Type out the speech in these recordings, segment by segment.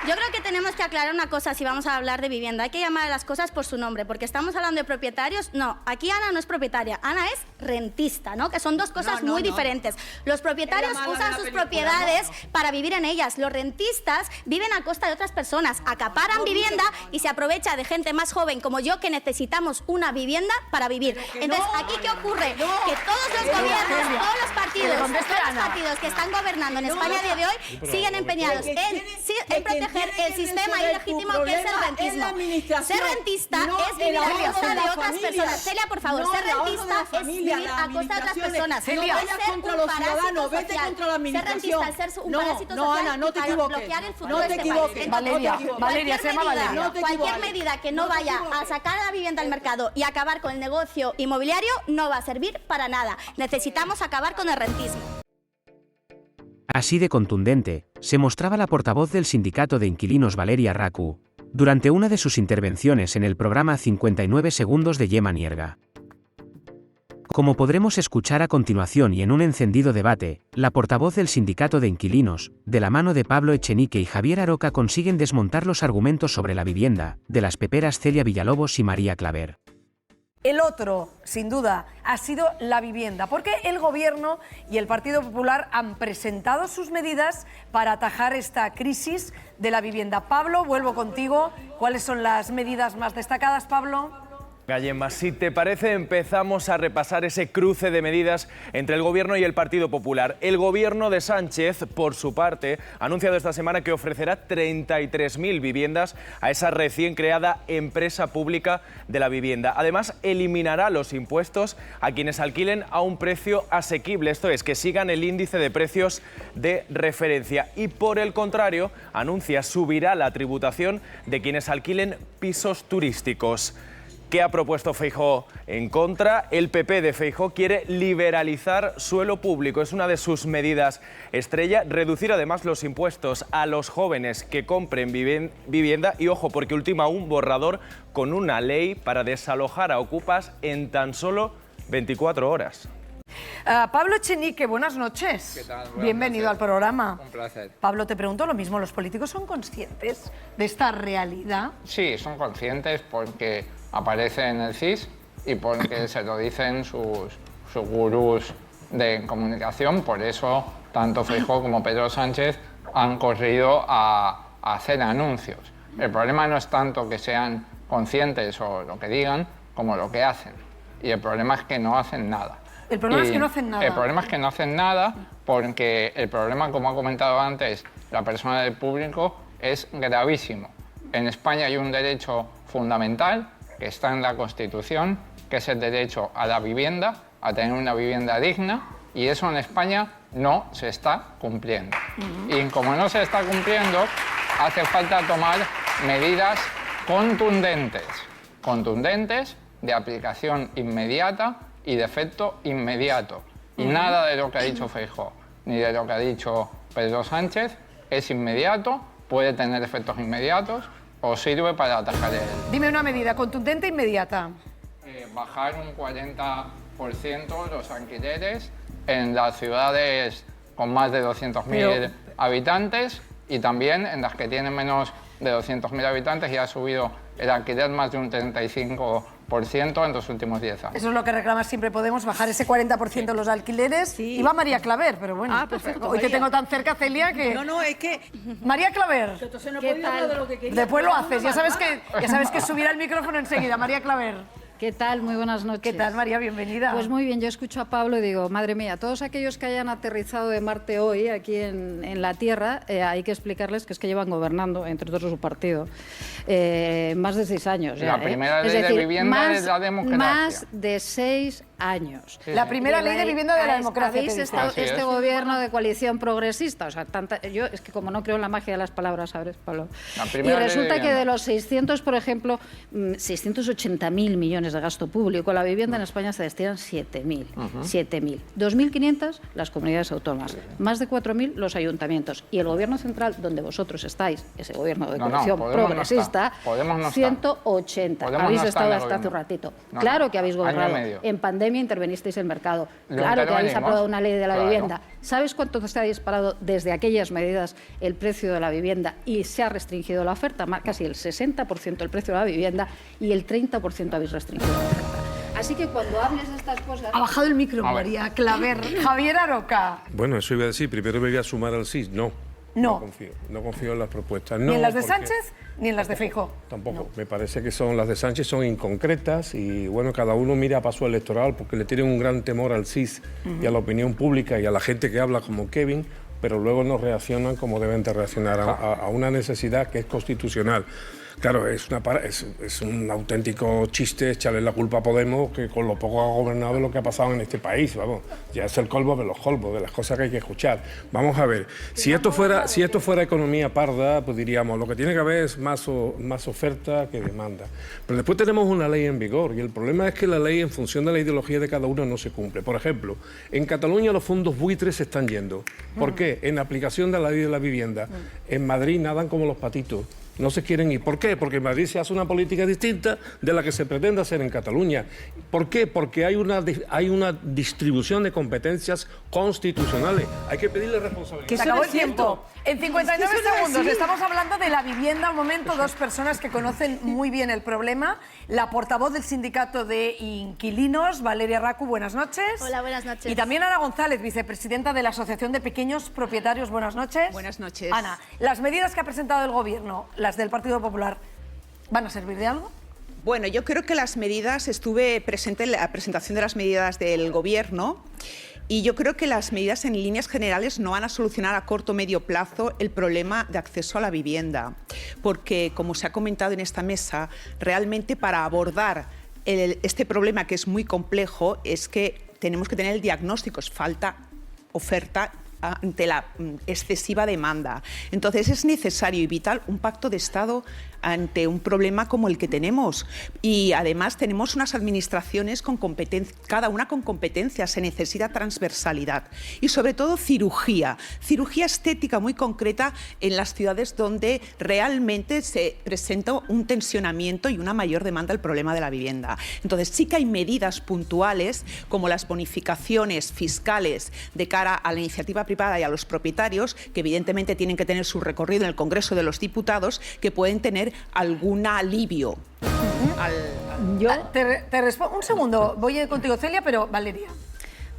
Yo creo que tenemos que aclarar una cosa si vamos a hablar de vivienda. Hay que llamar a las cosas por su nombre, porque estamos hablando de propietarios. No, aquí Ana no es propietaria, Ana es rentista, ¿no? Que son dos cosas muy diferentes. Los propietarios usan sus propiedades para vivir en ellas. Los rentistas viven a costa de otras personas, acaparan vivienda y se aprovecha de gente más joven como yo que necesitamos una vivienda para vivir. Entonces, ¿aquí qué ocurre? Que todos los gobiernos, todos los partidos que están gobernando en España a día de hoy siguen empeñados en proteger el sistema ilegítimo que es el rentismo. Ser rentista es vivir a costa de otras personas. Celia, por favor, ser rentista es vivir a costa de otras personas. Celia, no es ser contra los ciudadanos, vete contra la administración. Ser rentista es ser un parásito social Ana, no te para equivoques. bloquear el futuro No de te este equivoques. país. Valeria, se llama Valeria. Cualquier medida que no vaya a sacar la vivienda al mercado y acabar con el negocio inmobiliario no va a servir para nada. Necesitamos acabar con el rentismo. Así de contundente, se mostraba la portavoz del sindicato de inquilinos Valeria Racu, durante una de sus intervenciones en el programa 59 segundos de Gemma Nierga. Como podremos escuchar a continuación y en un encendido debate, la portavoz del sindicato de inquilinos, de la mano de Pablo Echenique y Javier Aroca consiguen desmontar los argumentos sobre la vivienda, de las peperas Celia Villalobos y María Claver. El otro, sin duda, ha sido la vivienda, porque el Gobierno y el Partido Popular han presentado sus medidas para atajar esta crisis de la vivienda. Pablo, vuelvo contigo. ¿Cuáles son las medidas más destacadas, Pablo? Gemma, si te parece, empezamos a repasar ese cruce de medidas entre el Gobierno y el Partido Popular. El Gobierno de Sánchez, por su parte, ha anunciado esta semana que ofrecerá 33.000 viviendas a esa recién creada empresa pública de la vivienda. Además, eliminará los impuestos a quienes alquilen a un precio asequible, esto es, que sigan el índice de precios de referencia. Y por el contrario, anuncia subirá la tributación de quienes alquilen pisos turísticos. ¿Qué ha propuesto Feijóo en contra? El PP de Feijóo quiere liberalizar suelo público. Es una de sus medidas estrella. Reducir además los impuestos a los jóvenes que compren vivienda. Y ojo, porque ultima un borrador con una ley para desalojar a ocupas en tan solo 24 horas. Pablo Echenique, buenas noches. ¿Qué tal? Bienvenido al programa. Un placer. Pablo, te pregunto lo mismo. ¿Los políticos son conscientes de esta realidad? Sí, son conscientes porque aparece en el CIS y porque se lo dicen sus gurús de comunicación. Por eso, tanto Feijóo como Pedro Sánchez han corrido a hacer anuncios. El problema no es tanto que sean conscientes o lo que digan, como lo que hacen. Y el problema es que no hacen nada. El problema es que no hacen nada. El problema es que no hacen nada porque el problema, como ha comentado antes la persona del público, es gravísimo. En España hay un derecho fundamental que está en la Constitución, que es el derecho a la vivienda, a tener una vivienda digna, y eso en España no se está cumpliendo. Y como no se está cumpliendo, hace falta tomar medidas contundentes, de aplicación inmediata y de efecto inmediato. Y nada de lo que ha dicho Feijóo, ni de lo que ha dicho Pedro Sánchez, es inmediato, puede tener efectos inmediatos o sirve para atajar el... Dime una medida contundente e inmediata. Bajar un 40% los alquileres en las ciudades con más de 200.000 habitantes y también en las que tienen menos de 200.000 habitantes y ha subido el alquiler más de un 35% en los últimos 10 años. Eso es lo que reclama siempre Podemos, bajar ese 40% de los alquileres. Sí. Iba María Claver, pero bueno, perfecto, hoy te tengo tan cerca, Celia, que... No, es que... María Claver, Entonces no podía hablar de lo que quería. después lo haces, ya sabes que subirá el micrófono enseguida. María Claver. ¿Qué tal? Muy buenas noches. ¿Qué tal, María? Bienvenida. Pues muy bien, yo escucho a Pablo y digo, madre mía, todos aquellos que hayan aterrizado de Marte hoy, aquí en la Tierra, hay que explicarles que es que llevan gobernando, entre otros su partido, más de 6 años. La primera ley de vivienda es la democracia. Más de 6 años. Sí, la primera ley de vivienda de la democracia. Habéis estado este gobierno de coalición progresista, o sea, yo es que como no creo en la magia de las palabras, ¿sabes, Pablo? Y resulta que de los 600, por ejemplo, 680.000 millones de gasto público, la vivienda en España se destinan 7.000. 7.000. 2.500 las comunidades autónomas, más de 4.000 los ayuntamientos. Y el gobierno central, donde vosotros estáis, ese gobierno de coalición progresista, 180. Habéis estado hasta hace un ratito. Claro que habéis gobernado. En pandemia intervenisteis el mercado. Claro que habéis aprobado una ley de la vivienda. ¿Sabes cuánto se ha disparado desde aquellas medidas el precio de la vivienda y se ha restringido la oferta? Casi el 60% el precio de la vivienda y el 30% habéis restringido la oferta. Así que cuando hables de estas cosas... Ha bajado el micro, María Claver. Javier Aroca. Bueno, eso iba a decir. Primero me voy a sumar al sí. No confío en las propuestas. ¿Ni en las de Sánchez ni en las de Feijóo? Tampoco. No. Me parece que las de Sánchez son inconcretas y, bueno, cada uno mira a su electoral porque le tienen un gran temor al CIS y a la opinión pública y a la gente que habla como Kevin, pero luego no reaccionan como deben de reaccionar a una necesidad que es constitucional. Claro, es un auténtico chiste echarle la culpa a Podemos, que con lo poco ha gobernado lo que ha pasado en este país, vamos, ya es el colmo de los colmos, de las cosas que hay que escuchar. Vamos a ver, si esto fuera economía parda, pues diríamos, lo que tiene que haber es más oferta que demanda. Pero después tenemos una ley en vigor y el problema es que la ley, en función de la ideología de cada uno, no se cumple. Por ejemplo, en Cataluña los fondos buitres se están yendo. ¿Por qué? En aplicación de la ley de la vivienda. En Madrid nadan como los patitos. No se quieren ir. ¿Por qué? Porque en Madrid se hace una política distinta de la que se pretende hacer en Cataluña. ¿Por qué? Porque hay una distribución de competencias constitucionales. Hay que pedirle responsabilidad. Que se acabó el tiempo. En 59 segundos estamos hablando de la vivienda. Un momento, dos personas que conocen muy bien el problema. La portavoz del sindicato de inquilinos, Valeria Racu, buenas noches. Hola, buenas noches. Y también Ana González, vicepresidenta de la Asociación de Pequeños Propietarios. Buenas noches. Buenas noches. Ana, las medidas que ha presentado el Gobierno, las del Partido Popular, ¿van a servir de algo? Bueno, yo creo que las medidas, estuve presente en la presentación de las medidas del Gobierno y yo creo que las medidas en líneas generales no van a solucionar a corto o medio plazo el problema de acceso a la vivienda, porque, como se ha comentado en esta mesa, realmente para abordar este problema, que es muy complejo, es que tenemos que tener el diagnóstico, falta oferta ante la excesiva demanda. Entonces es necesario y vital un pacto de Estado ante un problema como el que tenemos. Y además tenemos unas administraciones con cada una con competencias, se necesita transversalidad y sobre todo cirugía estética muy concreta en las ciudades donde realmente se presenta un tensionamiento y una mayor demanda al problema de la vivienda. Entonces sí que hay medidas puntuales como las bonificaciones fiscales de cara a la iniciativa privada y a los propietarios, que evidentemente tienen que tener su recorrido en el Congreso de los Diputados, que pueden tener algún alivio. Te respondo. Un segundo, voy contigo, Celia, pero Valeria.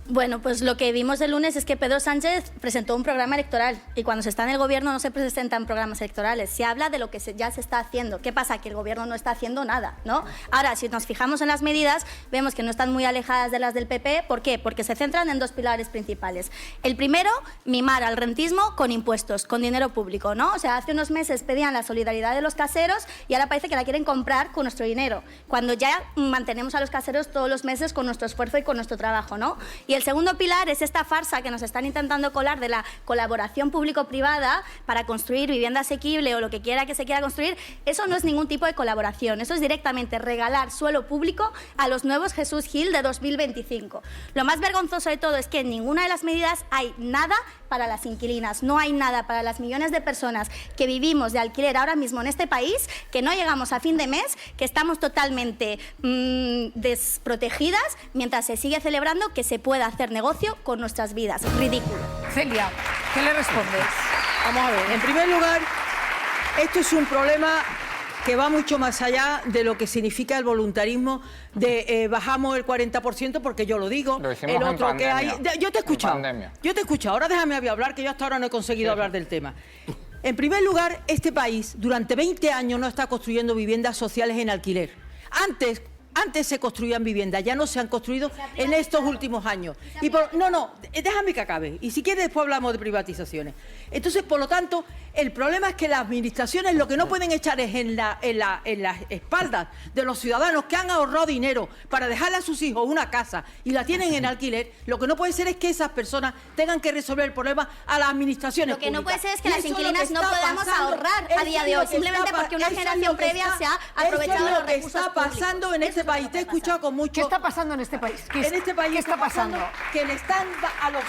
Bueno, pues lo que vimos el lunes es que Pedro Sánchez presentó un programa electoral y cuando se está en el gobierno no se presentan programas electorales, se habla de lo que ya se está haciendo. ¿Qué pasa? Que el gobierno no está haciendo nada, ¿no? Ahora, si nos fijamos en las medidas, vemos que no están muy alejadas de las del PP. ¿Por qué? Porque se centran en dos pilares principales. El primero, mimar al rentismo con impuestos, con dinero público, ¿no? O sea, hace unos meses pedían la solidaridad de los caseros y ahora parece que la quieren comprar con nuestro dinero, cuando ya mantenemos a los caseros todos los meses con nuestro esfuerzo y con nuestro trabajo, ¿no? Y el segundo pilar es esta farsa que nos están intentando colar de la colaboración público-privada para construir vivienda asequible o lo que quiera que se quiera construir. Eso no es ningún tipo de colaboración, eso es directamente regalar suelo público a los nuevos Jesús Gil de 2025. Lo más vergonzoso de todo es que en ninguna de las medidas hay nada para las inquilinas, no hay nada para las millones de personas que vivimos de alquiler ahora mismo en este país, que no llegamos a fin de mes, que estamos totalmente desprotegidas mientras se sigue celebrando que se pueda hacer negocio con nuestras vidas. Ridículo. Celia, ¿qué le respondes? Vamos a ver, en primer lugar, esto es un problema que va mucho más allá de lo que significa el voluntarismo de bajamos el 40%, porque yo lo digo. Lo hicimos el otro en que hay. pandemia. Yo te he escuchado. Yo te he escuchado. Ahora déjame hablar, que yo hasta ahora no he conseguido hablar del tema. En primer lugar, este país durante 20 años no está construyendo viviendas sociales en alquiler. Antes se construían viviendas, ya no se han construido en estos últimos años. Déjame que acabe. Y si quieres después hablamos de privatizaciones. Entonces, por lo tanto, el problema es que las administraciones lo que no pueden echar es en las espaldas de los ciudadanos que han ahorrado dinero para dejarle a sus hijos una casa y la tienen en alquiler. Lo que no puede ser es que esas personas tengan que resolver el problema a las administraciones públicas. Lo que no puede ser es que y las inquilinas no podamos ahorrar a día de hoy, simplemente porque una generación previa se ha aprovechado de los recursos está pasando en este país. Te he escuchado con mucho. ¿Qué está pasando en este país? En este país ¿qué está pasando? Que le están a los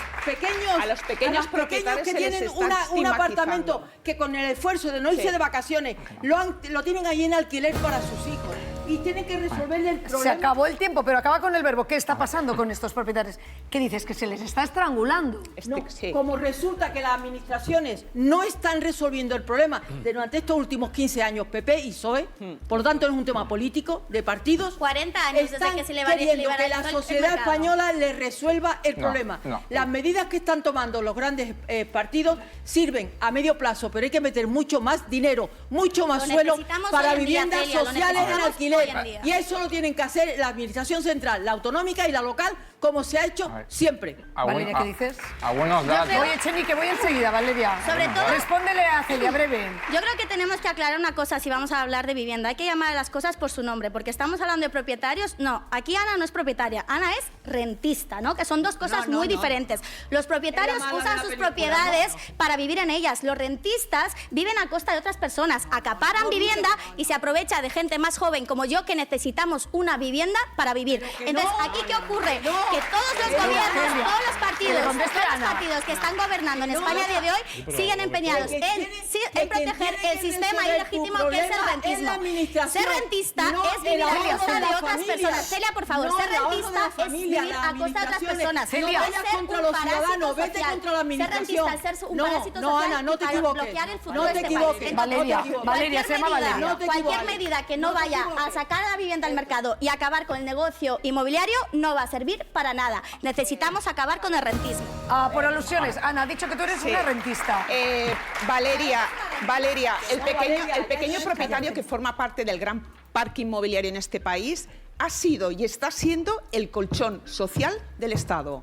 pequeños propietarios que tienen un apartamento que con el esfuerzo de no irse de vacaciones lo tienen ahí en alquiler para sus hijos. y tienen que resolverle el problema. Se acabó el tiempo, pero acaba con el verbo. ¿Qué está pasando con estos propietarios? ¿Qué dices? ¿Que se les está estrangulando? No, como resulta que las administraciones no están resolviendo el problema durante estos últimos 15 años, PP y PSOE, por lo tanto no es un tema político, de partidos, 40 años desde que se queriendo que la liberalizó el sociedad mercado. española le resuelva el problema. Las medidas que están tomando los grandes partidos sirven a medio plazo, pero hay que meter mucho más dinero, mucho más suelo para viviendas sociales en alquiler. Y eso lo tienen que hacer la Administración Central, la autonómica y la local, como se ha hecho siempre. Valeria, ¿qué dices? Algunos datos. Oye, Echenique, voy enseguida, Valeria. Sobre todo- Respóndele a Celia, breve. Yo creo que tenemos que aclarar una cosa si vamos a hablar de vivienda. Hay que llamar a las cosas por su nombre, porque estamos hablando de propietarios. No, aquí Ana no es propietaria, Ana es rentista, ¿no? Que son dos cosas muy diferentes. Los propietarios Era mala usan la sus película, propiedades para vivir en ellas. Los rentistas viven a costa de otras personas, acaparan vivienda y se aprovecha de gente más joven como yo que necesitamos una vivienda para vivir. Entonces, ¿aquí qué ocurre? Que todos los gobiernos, todos los partidos que están gobernando en España a día de hoy siguen empeñados en proteger el sistema ilegítimo que es el rentismo. Ser rentista es vivir a costa de otras personas. Celia, por favor, ser rentista es vivir a costa de otras personas. No vayas contra los ciudadanos, vete contra la administración. Ser rentista, ser un parásito no, social Ana, no te para equivoques. bloquear el futuro No de te este equivoques. país. Valeria, Entonces, Valeria, se llama cualquier Valeria. medida- Cualquier medida que no vaya a sacar a la vivienda al mercado y acabar con el negocio inmobiliario no va a servir para nada. Necesitamos acabar con el rentismo. Por alusiones, Ana, ha dicho que tú eres una rentista. Valeria, el pequeño propietario que forma parte del gran parque inmobiliario en este país ha sido y está siendo el colchón social del Estado.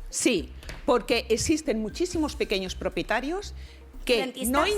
Sí, porque existen muchísimos pequeños propietarios que ¿Rentistas?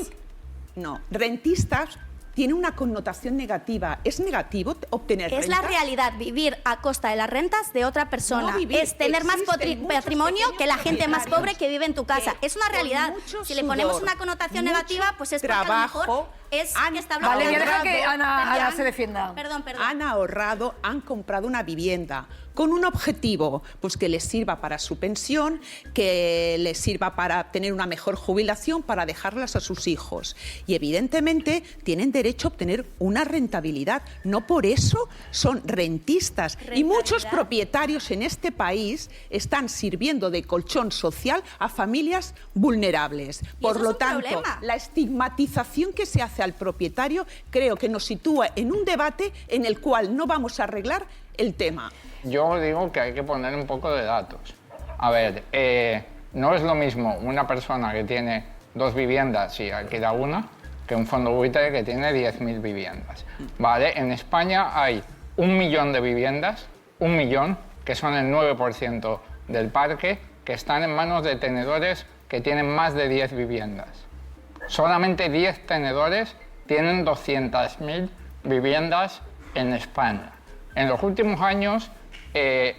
rentistas tiene una connotación negativa. ¿Es negativo obtener Es la rentas? realidad, vivir a costa de las rentas de otra persona. No vivir, es tener más existen muchos patrimonio que la gente más propietarios pobre que vive en tu casa. que Es una con realidad. mucho Si le ponemos sudor, una connotación mucho negativa, pues es porque a lo trabajo, mejor es que está bloqueado. Valeria, deja que Ana Perdón. se defienda. Perdón. Han ahorrado, han comprado una vivienda con un objetivo, pues que les sirva para su pensión, que les sirva para tener una mejor jubilación, para dejarlas a sus hijos. Y evidentemente tienen derecho a obtener una rentabilidad. No por eso son rentistas. Y muchos propietarios en este país están sirviendo de colchón social a familias vulnerables. Por eso lo es un tanto, problema. la estigmatización que se hace al propietario creo que nos sitúa en un debate en el cual no vamos a arreglar el tema. Yo digo que hay que poner un poco de datos. A ver, no es lo mismo una persona que tiene 2 viviendas y alquila una que un fondo buitre que tiene 10.000 viviendas. ¿Vale? En España hay 1 millón de viviendas, 1 millón, que son el 9% del parque, que están en manos de tenedores que tienen más de 10 viviendas. Solamente 10 tenedores tienen 200.000 viviendas en España. En los últimos años, el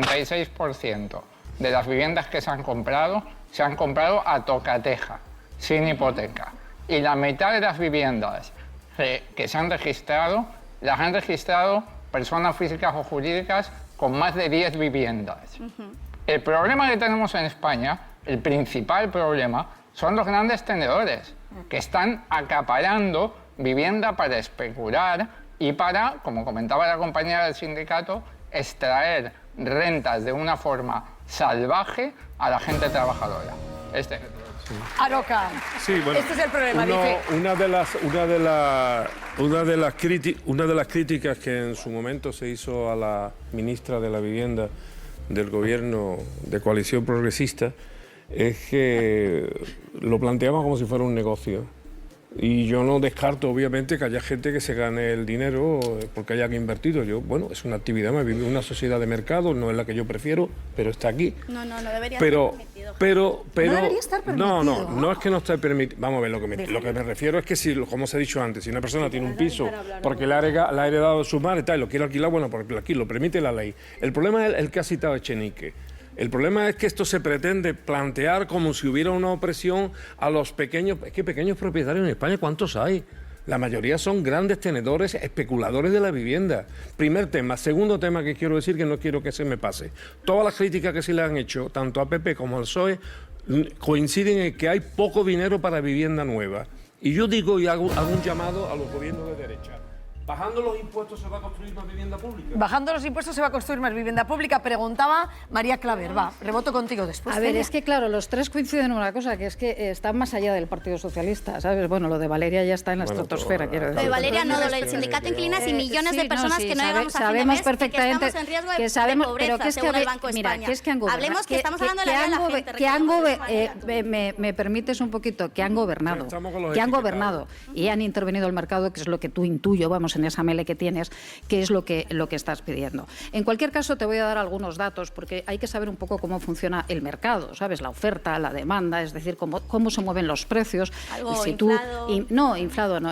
56% de las viviendas que se han comprado a tocateja, sin hipoteca. Y la mitad de las viviendas que se han registrado, las han registrado personas físicas o jurídicas con más de 10 viviendas. El problema que tenemos en España, el principal problema, son los grandes tenedores, que están acaparando vivienda para especular y para, como comentaba la compañera del sindicato, extraer rentas de una forma salvaje a la gente trabajadora. Aroca, Sí, bueno, este es el problema, dice. una de las críticas que en su momento se hizo a la ministra de la Vivienda del gobierno de coalición progresista es que lo planteaba como si fuera un negocio. Y yo no descarto, obviamente, que haya gente que se gane el dinero porque haya invertido. Bueno, es una actividad, me vivo en una sociedad de mercado, no es la que yo prefiero, pero está aquí. No debería Pero, estar permitido. pero, No debería estar permitido. no es que no esté permitido. Vamos a ver, lo que me refiero es que si, como os he dicho antes, si una persona tiene un piso porque la ha heredado de su madre y tal, y lo quiere alquilar, bueno, porque aquí lo permite la ley. El problema es el que ha citado Echenique. El problema es que esto se pretende plantear como si hubiera una opresión a los pequeños... Es que pequeños propietarios en España, ¿cuántos hay? La mayoría son grandes tenedores, especuladores de la vivienda. Primer tema. Segundo tema que quiero decir, que no quiero que se me pase. Todas las críticas que se le han hecho, tanto a PP como al PSOE, coinciden en que hay poco dinero para vivienda nueva. Y yo digo y hago un llamado a los gobiernos de derecha. ¿Bajando los impuestos se va a construir más vivienda pública? Bajando los impuestos se va a construir más vivienda pública, preguntaba María Claver. Va, reboto contigo después. A ver, es que claro, los tres coinciden en una cosa, que es que están más allá del Partido Socialista, ¿sabes? Bueno, lo de Valeria ya está en la estratosfera, quiero decir. Lo de Valeria no, lo del sindicato Inquilinas y millones de personas que no llegamos a fin de sabemos mes perfectamente que estamos en riesgo que sabemos, de pobreza, pero que es que según el Banco de mira, España. que es que han gobernado. Hablemos que estamos hablando de la vida de la gente. Que han me permites un poquito, que han gobernado, y han intervenido el mercado, que es lo que tú intuyo, vamos, en esa mele que tienes, que es lo que estás pidiendo. En cualquier caso, te voy a dar algunos datos, porque hay que saber un poco cómo funciona el mercado, ¿sabes? La oferta, la demanda, es decir, cómo se mueven los precios. Algo si inflado. No, inflado no.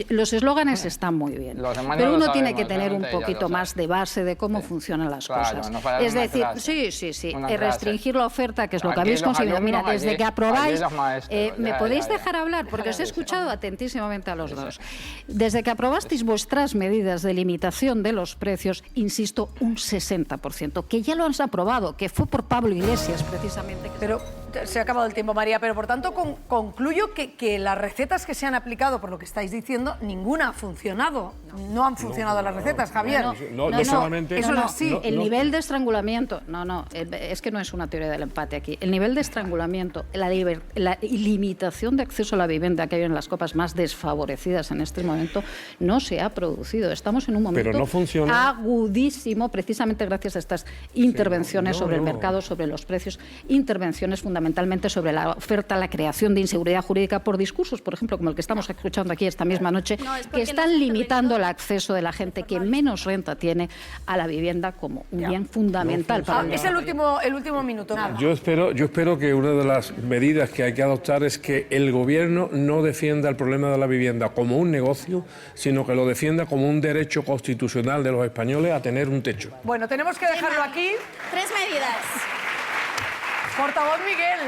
Los eslóganes están muy bien, pero uno tiene que tener un poquito más de base de cómo funcionan las cosas. Es decir, sí, restringir la oferta, que es lo que habéis conseguido. Mira, desde que aprobáis, ¿me podéis dejar hablar? Porque os he escuchado atentísimamente a los dos. Desde que aprobasteis vuestras medidas de limitación de los precios, insisto, un 60%, que ya lo han aprobado, que fue por Pablo Iglesias, precisamente. Pero se ha acabado el tiempo, María, pero por tanto concluyo que las recetas que se han aplicado, por lo que estáis diciendo, ninguna ha funcionado. No han funcionado las recetas, Javier. No solamente... Eso no es así. El nivel de estrangulamiento, es que no es una teoría del empate aquí. El nivel de estrangulamiento, la limitación de acceso a la vivienda que hay en las copas más desfavorecidas en este momento, no se ha producido. Estamos en un momento agudísimo, precisamente gracias a estas intervenciones sobre el mercado, sobre los precios, intervenciones fundamentalmente sobre la oferta, la creación de inseguridad jurídica por discursos, por ejemplo, como el que estamos escuchando aquí esta misma noche, que están limitando el acceso de la gente que menos renta tiene a la vivienda como un bien fundamental para el Es el último minuto. Yo espero que una de las medidas que hay que adoptar es que el gobierno no defienda el problema de la vivienda como un negocio, sino que lo defienda como un derecho constitucional de los españoles a tener un techo. Bueno, tenemos que dejarlo aquí. 3 medidas. Portavoz Miguel.